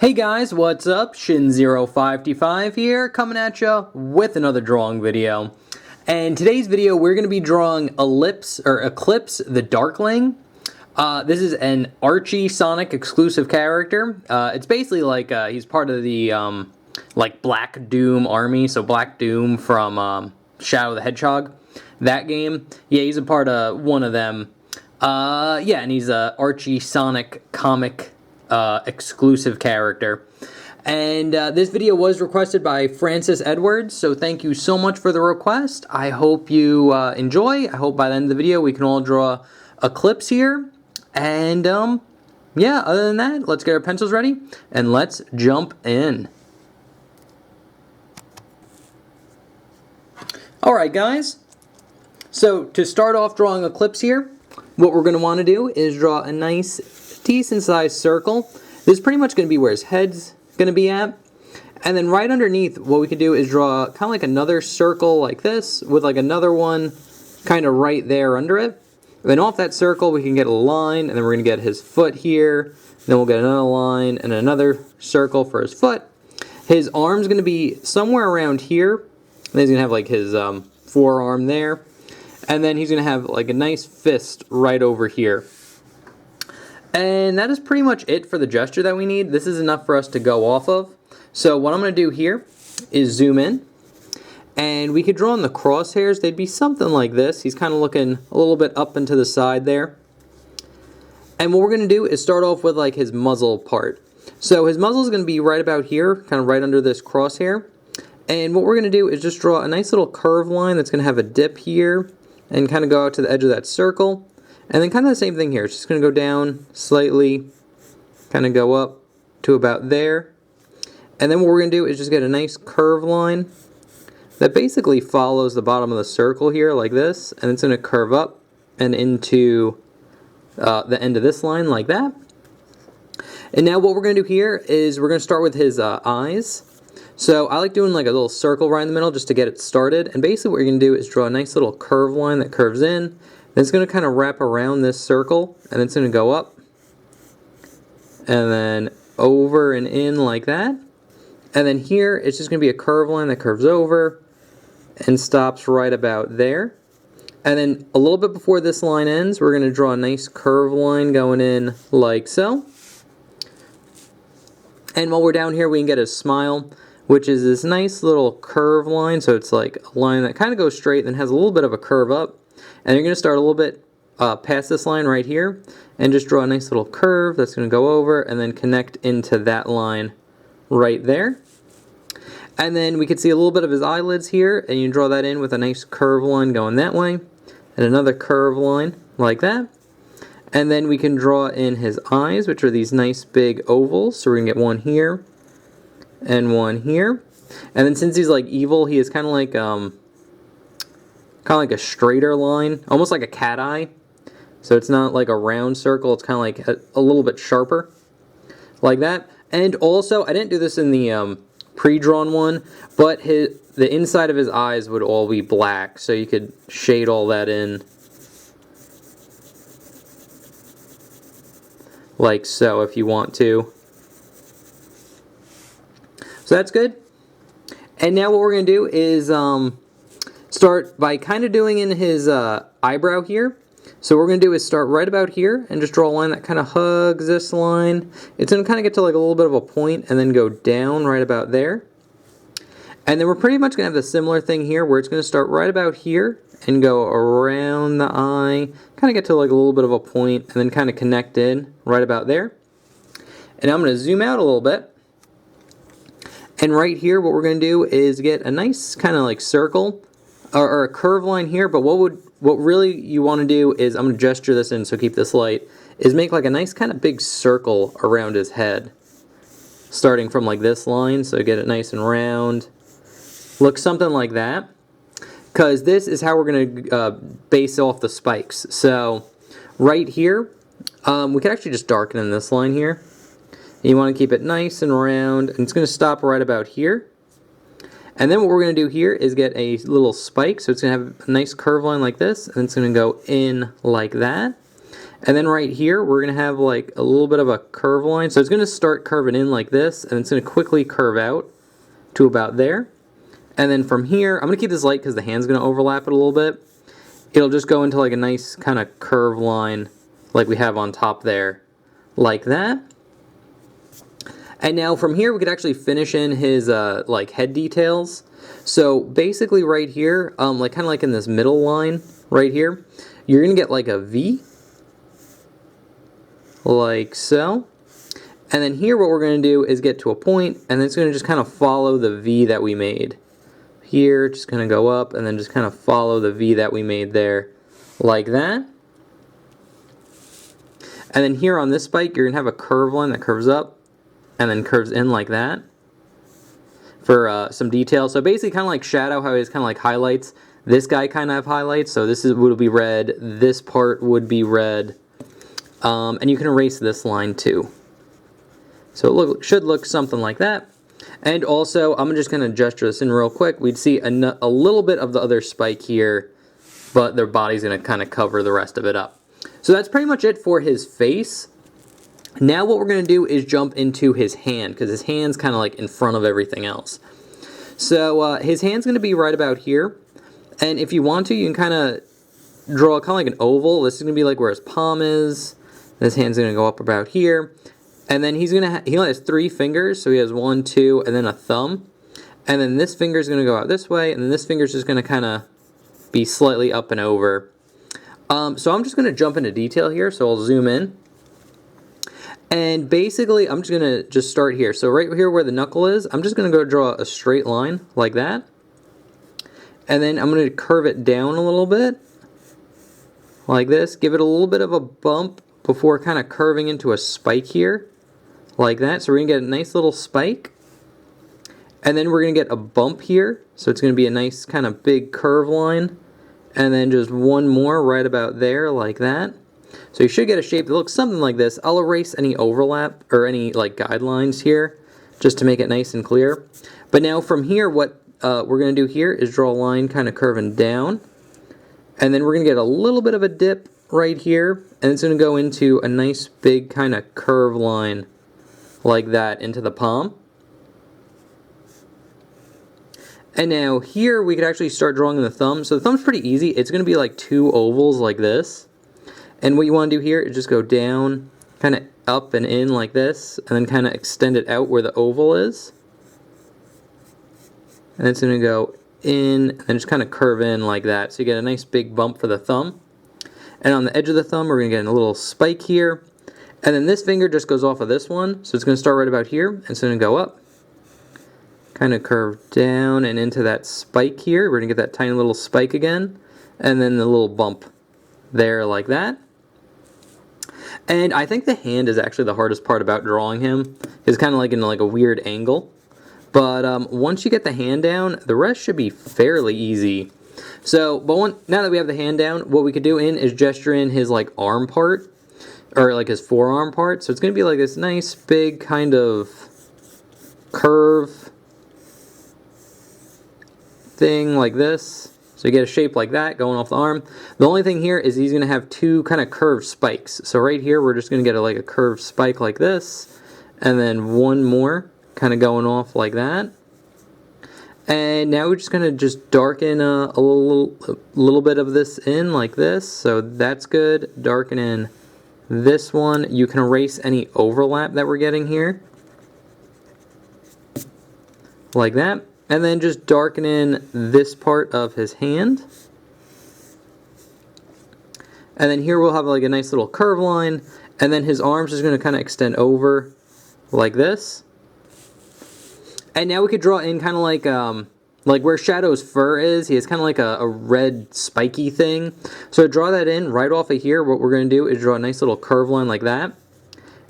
Hey guys, what's up? Shin0525 here, coming at you with another drawing video. And today's video, we're going to be drawing Eclipse the Darkling. This is an Archie Sonic exclusive character. It's basically like he's part of the like Black Doom army, so Black Doom from Shadow the Hedgehog, that game. Yeah, he's a part of one of them. Yeah, and he's a Archie Sonic comic exclusive character. And this video was requested by Francis Edwards, so thank you so much for the request. I hope you enjoy. I hope by the end of the video we can all draw Eclipse here. And yeah, other than that, let's get our pencils ready and let's jump in. Alright guys, so to start off drawing Eclipse here, what we're going to want to do is draw a nice decent sized circle. This is pretty much going to be where his head's going to be at. And then right underneath, what we can do is draw kind of like another circle like this, with like another one kind of right there under it. And then off that circle we can get a line, and then we're going to get his foot here. Then we'll get another line and another circle for his foot. His arm's going to be somewhere around here. Then he's going to have like his forearm there. And then he's going to have like a nice fist right over here. And that is pretty much it for the gesture that we need. This is enough for us to go off of. So what I'm going to do here is zoom in. And we could draw in the crosshairs. They'd be something like this. He's kind of looking a little bit up and to the side there. And what we're going to do is start off with like his muzzle part. So his muzzle is going to be right about here, kind of right under this crosshair. And what we're going to do is just draw a nice little curved line that's going to have a dip here and kind of go out to the edge of that circle. And then kind of the same thing here. It's just going to go down slightly, kind of go up to about there. And then what we're going to do is just get a nice curved line that basically follows the bottom of the circle here like this. And it's going to curve up and into the end of this line like that. And now what we're going to do here is we're going to start with his eyes. So I like doing like a little circle right in the middle just to get it started. And basically what you're going to do is draw a nice little curved line that curves in. Then it's going to kind of wrap around this circle, and it's going to go up, and then over and in like that. And then here, it's just going to be a curved line that curves over and stops right about there. And then a little bit before this line ends, we're going to draw a nice curved line going in like so. And while we're down here, we can get a smile, which is this nice little curved line. So it's like a line that kind of goes straight and has a little bit of a curve up. And you're going to start a little bit past this line right here and just draw a nice little curve that's going to go over and then connect into that line right there. And then we can see a little bit of his eyelids here, and you draw that in with a nice curved line going that way and another curved line like that. And then we can draw in his eyes, which are these nice big ovals. So we're going to get one here and one here. And then since he's like evil, he is kind of like a straighter line, almost like a cat eye. So it's not like a round circle, it's kind of like a little bit sharper, like that. And also, I didn't do this in the pre-drawn one, but the inside of his eyes would all be black, so you could shade all that in, like so, if you want to. So that's good. And now what we're going to do is start by kind of doing in his eyebrow here. So what we're going to do is start right about here and just draw a line that kind of hugs this line. It's going to kind of get to like a little bit of a point and then go down right about there. And then we're pretty much going to have the similar thing here where it's going to start right about here and go around the eye, kind of get to like a little bit of a point and then kind of connect in right about there. And I'm going to zoom out a little bit. And right here what we're going to do is get a nice kind of like circle or a curved line here, but what really you want to do is, I'm going to gesture this in so keep this light, is make like a nice kind of big circle around his head, starting from like this line, so get it nice and round. Look something like that, because this is how we're going to base off the spikes. So right here, we could actually just darken in this line here. You want to keep it nice and round, and it's going to stop right about here. And then what we're going to do here is get a little spike, so it's going to have a nice curved line like this, and it's going to go in like that. And then right here, we're going to have like a little bit of a curve line. So it's going to start curving in like this, and it's going to quickly curve out to about there. And then from here, I'm going to keep this light because the hand's going to overlap it a little bit. It'll just go into like a nice kind of curve line like we have on top there, like that. And now from here, we could actually finish in his like head details. So basically right here, like kind of like in this middle line right here, you're going to get like a V, like so. And then here what we're going to do is get to a point, and then it's going to just kind of follow the V that we made. Here, just going to go up, and then just kind of follow the V that we made there, like that. And then here on this spike, you're going to have a curve line that curves up, and then curves in like that for some detail. So basically kind of like shadow, how it's kind of like highlights. This guy kind of have highlights, so this would be red, this part would be red, and you can erase this line too. So it should look something like that. And also, I'm just going to gesture this in real quick. We'd see a little bit of the other spike here, but their body's going to kind of cover the rest of it up. So that's pretty much it for his face. Now what we're going to do is jump into his hand, because his hand's kind of like in front of everything else. So his hand's going to be right about here. And if you want to, you can kind of draw kind of like an oval. This is going to be like where his palm is. This hand's going to go up about here. And then he only has 3 fingers, so he has 1, 2, and then a thumb. And then this finger is going to go out this way, and then this finger is just going to kind of be slightly up and over. So I'm just going to jump into detail here, so I'll zoom in. And basically, I'm just going to just start here. So right here where the knuckle is, I'm just going to go draw a straight line like that. And then I'm going to curve it down a little bit, like this. Give it a little bit of a bump before kind of curving into a spike here. Like that. So we're going to get a nice little spike. And then we're going to get a bump here. So it's going to be a nice kind of big curve line. And then just one more right about there, like that. So you should get a shape that looks something like this. I'll erase any overlap or any like guidelines here, just to make it nice and clear. But now from here, what we're going to do here is draw a line kind of curving down. And then we're going to get a little bit of a dip right here. And it's going to go into a nice big kind of curve line like that into the palm. And now here we could actually start drawing the thumb. So the thumb's pretty easy. It's going to be like 2 ovals like this. And what you want to do here is just go down, kind of up and in like this, and then kind of extend it out where the oval is. And it's going to go in and then just kind of curve in like that. So you get a nice big bump for the thumb. And on the edge of the thumb, we're going to get a little spike here. And then this finger just goes off of this one. So it's going to start right about here, and it's going to go up. Kind of curve down and into that spike here. We're going to get that tiny little spike again. And then the little bump there like that. And I think the hand is actually the hardest part about drawing him. It's kind of like in like a weird angle. But once you get the hand down, the rest should be fairly easy. So, now that we have the hand down, what we could do is gesture in his like arm part, or like his forearm part. So it's going to be like this nice big kind of curve thing like this. So you get a shape like that going off the arm. The only thing here is he's going to have 2 kind of curved spikes. So right here we're just going to get like a curved spike like this, and then one more kind of going off like that. And now we're just going to just darken a little bit of this in like this. So that's good. Darken in this one. You can erase any overlap that we're getting here, like that. And then just darken in this part of his hand. And then here we'll have like a nice little curve line. And then his arms is going to kind of extend over like this. And now we could draw in kind of like where Shadow's fur is. He has kind of like a red spiky thing. So draw that in right off of here. What we're going to do is draw a nice little curve line like that.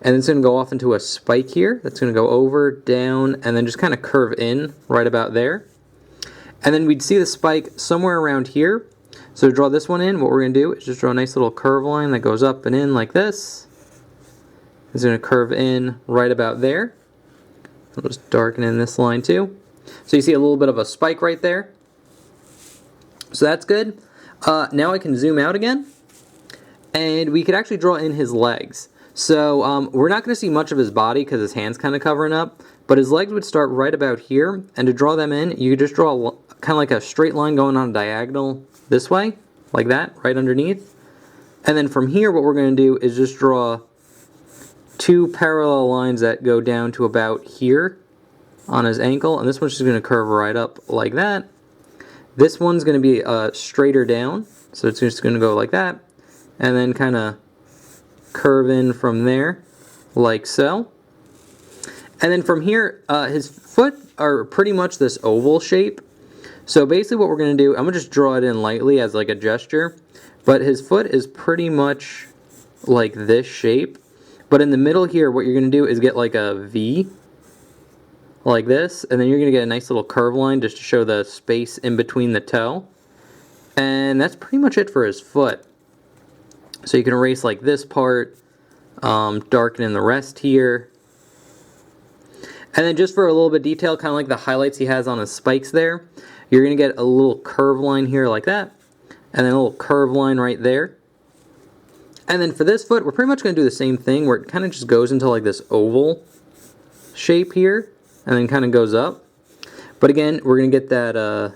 And then it's going to go off into a spike here. That's going to go over, down, and then just kind of curve in right about there. And then we'd see the spike somewhere around here. So to draw this one in, what we're going to do is just draw a nice little curve line that goes up and in like this. It's going to curve in right about there. I'll just darken in this line too. So you see a little bit of a spike right there. So that's good. Now I can zoom out again. And we could actually draw in his legs. So we're not going to see much of his body because his hand's kind of covering up, but his legs would start right about here, and to draw them in, you could just draw kind of like a straight line going on a diagonal this way, like that, right underneath. And then from here, what we're going to do is just draw two parallel lines that go down to about here on his ankle, and this one's just going to curve right up like that. This one's going to be straighter down, so it's just going to go like that, and then kind of curve in from there, like so. And then from here, his foot are pretty much this oval shape. So basically what we're going to do, I'm going to just draw it in lightly as like a gesture, but his foot is pretty much like this shape. But in the middle here, what you're going to do is get like a V, like this, and then you're going to get a nice little curve line just to show the space in between the toe. And that's pretty much it for his foot. So you can erase like this part, darken in the rest here. And then just for a little bit of detail, kind of like the highlights he has on his spikes there, you're going to get a little curve line here like that, and then a little curve line right there. And then for this foot, we're pretty much going to do the same thing where it kind of just goes into like this oval shape here, and then kind of goes up. But again, we're going to get that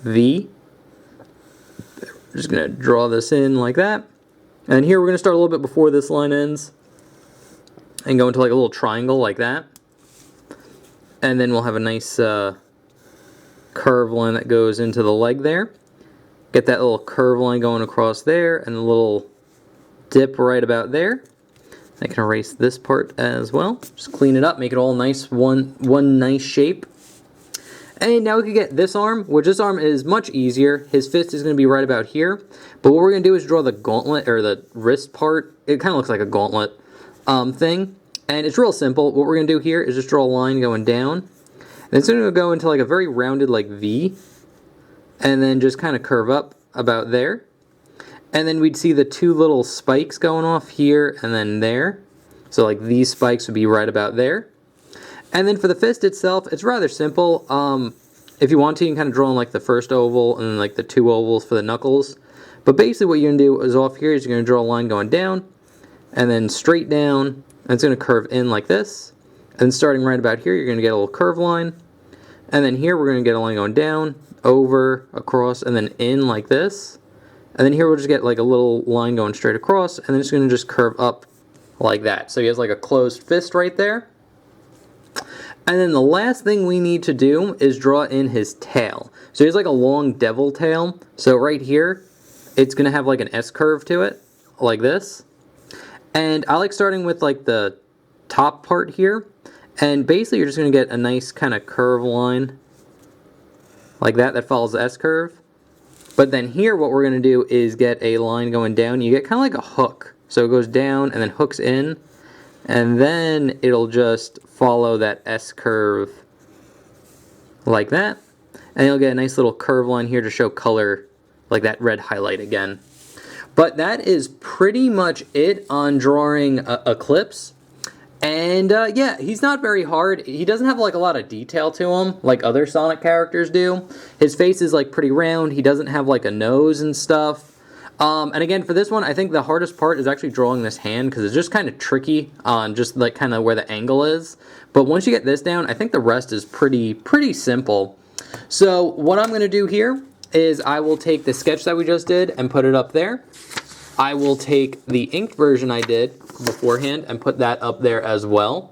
V. We're just going to draw this in like that. And here we're going to start a little bit before this line ends and go into like a little triangle like that. And then we'll have a nice curve line that goes into the leg there. Get that little curve line going across there and a little dip right about there. I can erase this part as well. Just clean it up, make it all nice, one nice shape. And now we can get this arm, which this arm is much easier. His fist is going to be right about here. But what we're going to do is draw the gauntlet, or the wrist part. It kind of looks like a gauntlet thing. And it's real simple. What we're going to do here is just draw a line going down. And it's going to go into like a very rounded like V. And then just kind of curve up about there. And then we'd see the two little spikes going off here and then there. So like these spikes would be right about there. And then for the fist itself, it's rather simple. If you want to, you can kind of draw in like the first oval and then like the two ovals for the knuckles. But basically what you're going to do is off here is you're going to draw a line going down and then straight down. And it's going to curve in like this. And starting right about here, you're going to get a little curve line. And then here we're going to get a line going down, over, across, and then in like this. And then here we'll just get like a little line going straight across. And then it's going to just curve up like that. So he has like a closed fist right there. And then the last thing we need to do is draw in his tail. So he has like a long devil tail. So right here, it's going to have like an S curve to it, like this. And I like starting with like the top part here. And basically you're just going to get a nice kind of curve line like that follows the S curve. But then here what we're going to do is get a line going down. You get kind of like a hook. So it goes down and then hooks in. And then it'll just follow that S curve like that. And you'll get a nice little curve line here to show color, like that red highlight again. But that is pretty much it on drawing Eclipse. And yeah, he's not very hard. He doesn't have like a lot of detail to him like other Sonic characters do. His face is like pretty round. He doesn't have like a nose and stuff. And again, for this one, I think the hardest part is actually drawing this hand because it's just kind of tricky on just like kind of where the angle is. But once you get this down, I think the rest is pretty simple. So what I'm going to do here is I will take the sketch that we just did and put it up there. I will take the inked version I did beforehand and put that up there as well.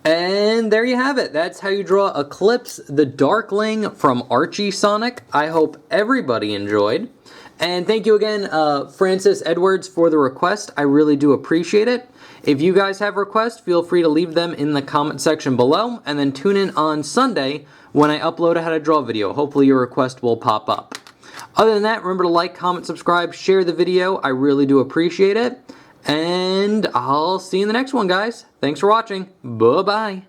And there you have it. That's how you draw Eclipse the Darkling from Archie Sonic. I hope everybody enjoyed. And thank you again, Francis Edwards, for the request. I really do appreciate it. If you guys have requests, feel free to leave them in the comment section below. And then tune in on Sunday when I upload a how to draw video. Hopefully your request will pop up. Other than that, remember to like, comment, subscribe, share the video. I really do appreciate it. And I'll see you in the next one, guys. Thanks for watching. Bye-bye.